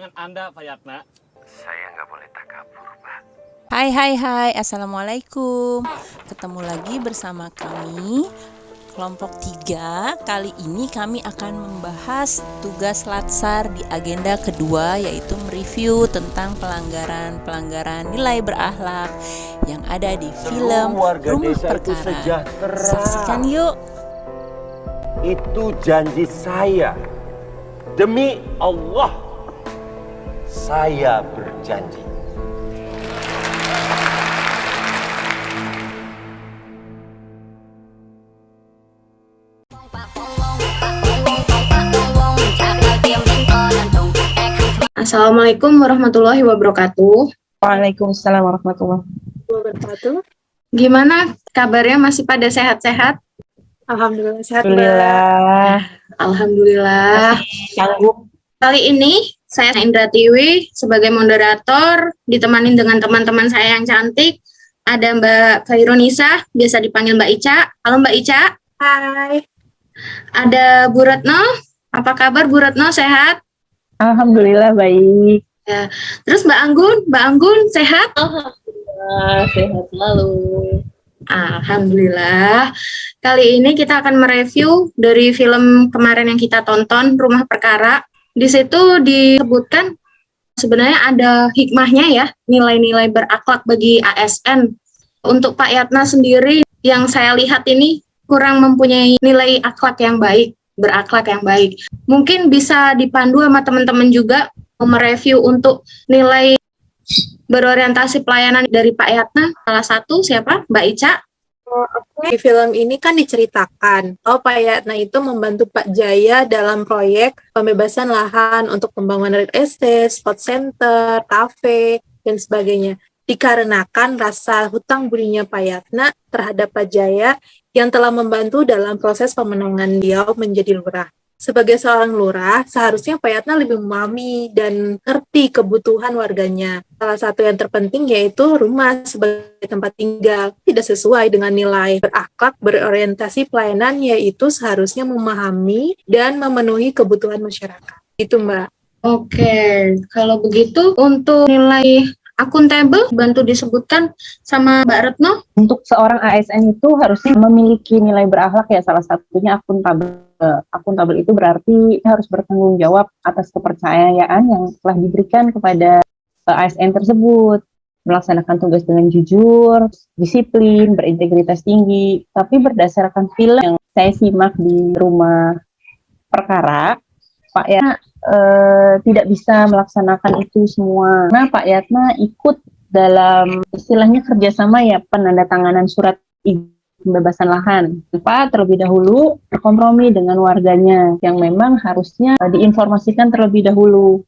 Dengan Anda, Pak Yatna. Saya nggak boleh takabur, Pak. Hai, Assalamualaikum. Ketemu lagi bersama kami, kelompok 3. Kali ini kami akan membahas tugas Latsar di agenda kedua, yaitu mereview tentang pelanggaran nilai berakhlak yang ada di film Rumah Perkara. Saksikan yuk. Itu janji saya. Demi Allah, saya berjanji. Assalamualaikum warahmatullahi wabarakatuh. Waalaikumsalam warahmatullahi wabarakatuh. Gimana kabarnya, masih pada sehat-sehat? Alhamdulillah sehat, Mbak. Alhamdulillah. Alhamdulillah. Sanggup. Kali ini saya Indra Tiwi sebagai moderator, ditemani dengan teman-teman saya yang cantik. Ada Mbak Khairunisa, biasa dipanggil Mbak Ica. Halo Mbak Ica. Hai. Ada Bu Retno. Apa kabar Bu Retno, sehat? Alhamdulillah baik. Ya. Terus Mbak Anggun sehat? Alhamdulillah sehat selalu. Alhamdulillah. Kali ini kita akan mereview dari film kemarin yang kita tonton, Rumah Perkara. Di situ disebutkan sebenarnya ada hikmahnya ya, nilai-nilai berakhlak bagi ASN. Untuk Pak Yatna sendiri, yang saya lihat ini kurang mempunyai nilai akhlak yang baik, berakhlak yang baik. Mungkin bisa dipandu sama teman-teman juga mereview untuk nilai berorientasi pelayanan dari Pak Yatna. Salah satu siapa? Mbak Ica. Di film ini kan diceritakan, Pak Yatna itu membantu Pak Jaya dalam proyek pembebasan lahan untuk pembangunan real estate, spot center, kafe, dan sebagainya. Dikarenakan rasa hutang budinya Pak Yatna terhadap Pak Jaya yang telah membantu dalam proses pemenangan beliau menjadi lurah. Sebagai seorang lurah, seharusnya Pak Yatna lebih memahami dan ngerti kebutuhan warganya. Salah satu yang terpenting yaitu rumah sebagai tempat tinggal. Tidak sesuai dengan nilai berakhlak, berorientasi pelayanan, yaitu seharusnya memahami dan memenuhi kebutuhan masyarakat. Itu Mbak. Oke, kalau begitu untuk nilai akuntabel bantu disebutkan sama Mbak Retno. Untuk seorang ASN itu harusnya memiliki nilai berakhlak ya, salah satunya akuntabel. Akuntabel itu berarti harus bertanggung jawab atas kepercayaan yang telah diberikan kepada ASN tersebut, melaksanakan tugas dengan jujur, disiplin, berintegritas tinggi. Tapi berdasarkan film yang saya simak di Rumah Perkara, Pak Yatna tidak bisa melaksanakan itu semua. Nah, Pak Yatna ikut dalam istilahnya kerjasama ya, penandatanganan surat pembebasan lahan. Pak terlebih dahulu berkompromi dengan warganya yang memang harusnya diinformasikan terlebih dahulu.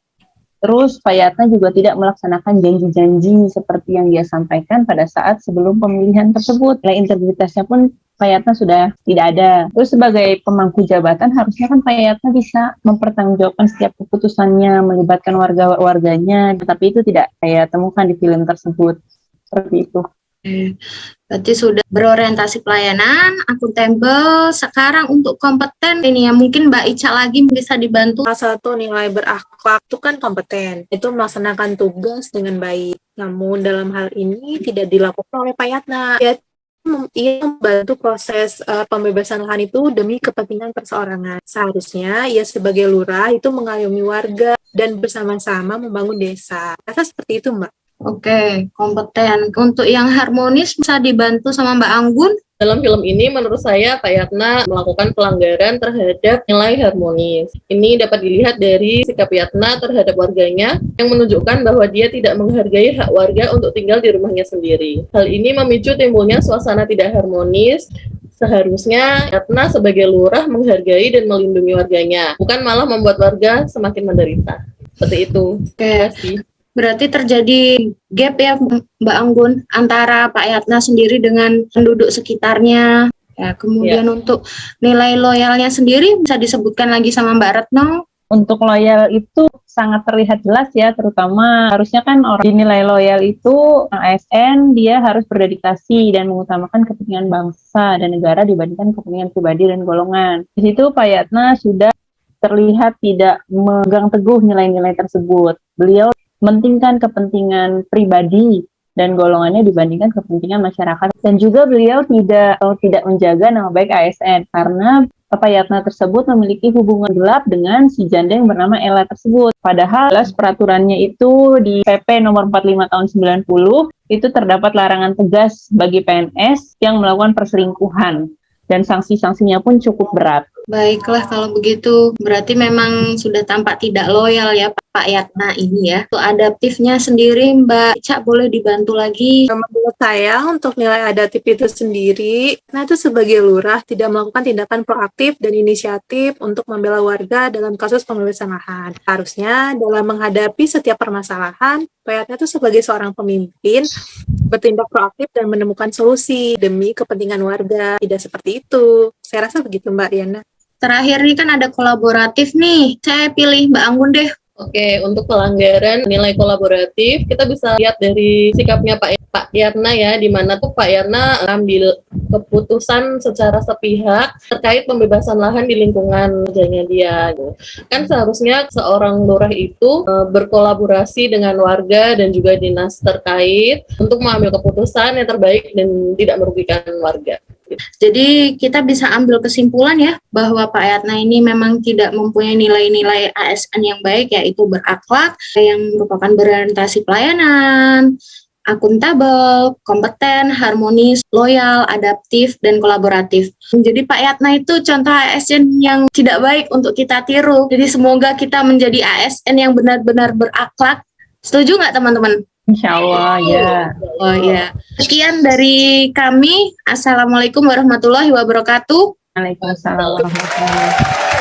Terus Pak Yatna juga tidak melaksanakan janji-janji seperti yang dia sampaikan pada saat sebelum pemilihan tersebut. Nilai integritasnya pun Pak Yatna sudah tidak ada. Terus sebagai pemangku jabatan harusnya kan Pak Yatna bisa mempertanggungjawabkan setiap keputusannya, melibatkan warga-warganya, tapi itu tidak saya temukan di film tersebut. Seperti itu. Berarti sudah berorientasi pelayanan, akuntabel. Sekarang untuk kompeten ini ya, mungkin Mbak Ica lagi bisa dibantu. Salah satu nilai berakhlak itu kan kompeten, itu melaksanakan tugas dengan baik. Namun dalam hal ini tidak dilakukan oleh Pak Yatna. Ia membantu proses pembebasan lahan itu demi kepentingan perseorangan. Seharusnya ia sebagai lurah itu mengayomi warga dan bersama-sama membangun desa. Rasa seperti itu, Mbak. Oke, kompeten. Untuk yang harmonis bisa dibantu sama Mbak Anggun. Dalam film ini menurut saya Pak Yatna melakukan pelanggaran terhadap nilai harmonis. Ini dapat dilihat dari sikap Yatna terhadap warganya yang menunjukkan bahwa dia tidak menghargai hak warga untuk tinggal di rumahnya sendiri. Hal ini memicu timbulnya suasana tidak harmonis. Seharusnya Yatna sebagai lurah menghargai dan melindungi warganya, bukan malah membuat warga semakin menderita. Seperti itu. Terima kasih. Berarti terjadi gap ya Mbak Anggun antara Pak Yatna sendiri dengan penduduk sekitarnya. Ya, kemudian untuk nilai loyalnya sendiri bisa disebutkan lagi sama Mbak Retno. Untuk loyal itu sangat terlihat jelas ya, terutama harusnya kan orang dinilai loyal itu ASN dia harus berdedikasi dan mengutamakan kepentingan bangsa dan negara dibandingkan kepentingan pribadi dan golongan. Di situ Pak Yatna sudah terlihat tidak memegang teguh nilai-nilai tersebut. Beliau mementingkan kepentingan pribadi dan golongannya dibandingkan kepentingan masyarakat. Dan juga beliau tidak menjaga nama baik ASN karena Pak Yatna tersebut memiliki hubungan gelap dengan si janda yang bernama Ella tersebut. Padahal peraturannya itu di PP nomor 45 tahun 90 itu terdapat larangan tegas bagi PNS yang melakukan perselingkuhan dan sanksi-sanksinya pun cukup berat. Baiklah kalau begitu, berarti memang sudah tampak tidak loyal ya Pak Yatna ini ya. Untuk adaptifnya sendiri Mbak Ica boleh dibantu lagi? Menurut saya untuk nilai adaptif itu sendiri, nah itu sebagai lurah tidak melakukan tindakan proaktif dan inisiatif untuk membela warga dalam kasus pembebasan lahan. Harusnya dalam menghadapi setiap permasalahan, Pak Yatna itu sebagai seorang pemimpin bertindak proaktif dan menemukan solusi demi kepentingan warga. Tidak seperti itu. Saya rasa begitu Mbak Riana. Terakhir nih kan ada kolaboratif nih. Saya pilih Mbak Anggun deh. Oke, untuk pelanggaran nilai kolaboratif, kita bisa lihat dari sikapnya Pak Yatna ya, di mana tuh Pak Yatna ambil keputusan secara sepihak terkait pembebasan lahan di lingkungan kerjanya dia. Kan seharusnya seorang lurah itu berkolaborasi dengan warga dan juga dinas terkait untuk mengambil keputusan yang terbaik dan tidak merugikan warga. Jadi kita bisa ambil kesimpulan ya bahwa Pak Yatna ini memang tidak mempunyai nilai-nilai ASN yang baik, yaitu berakhlak, yang merupakan berorientasi pelayanan, akuntabel, kompeten, harmonis, loyal, adaptif, dan kolaboratif. Jadi Pak Yatna itu contoh ASN yang tidak baik untuk kita tiru. Jadi semoga kita menjadi ASN yang benar-benar berakhlak. Setuju nggak teman-teman? Insya Allah ya. Oh ya. Sekian dari kami. Assalamualaikum warahmatullahi wabarakatuh. Waalaikumsalam warahmatullahi wabarakatuh.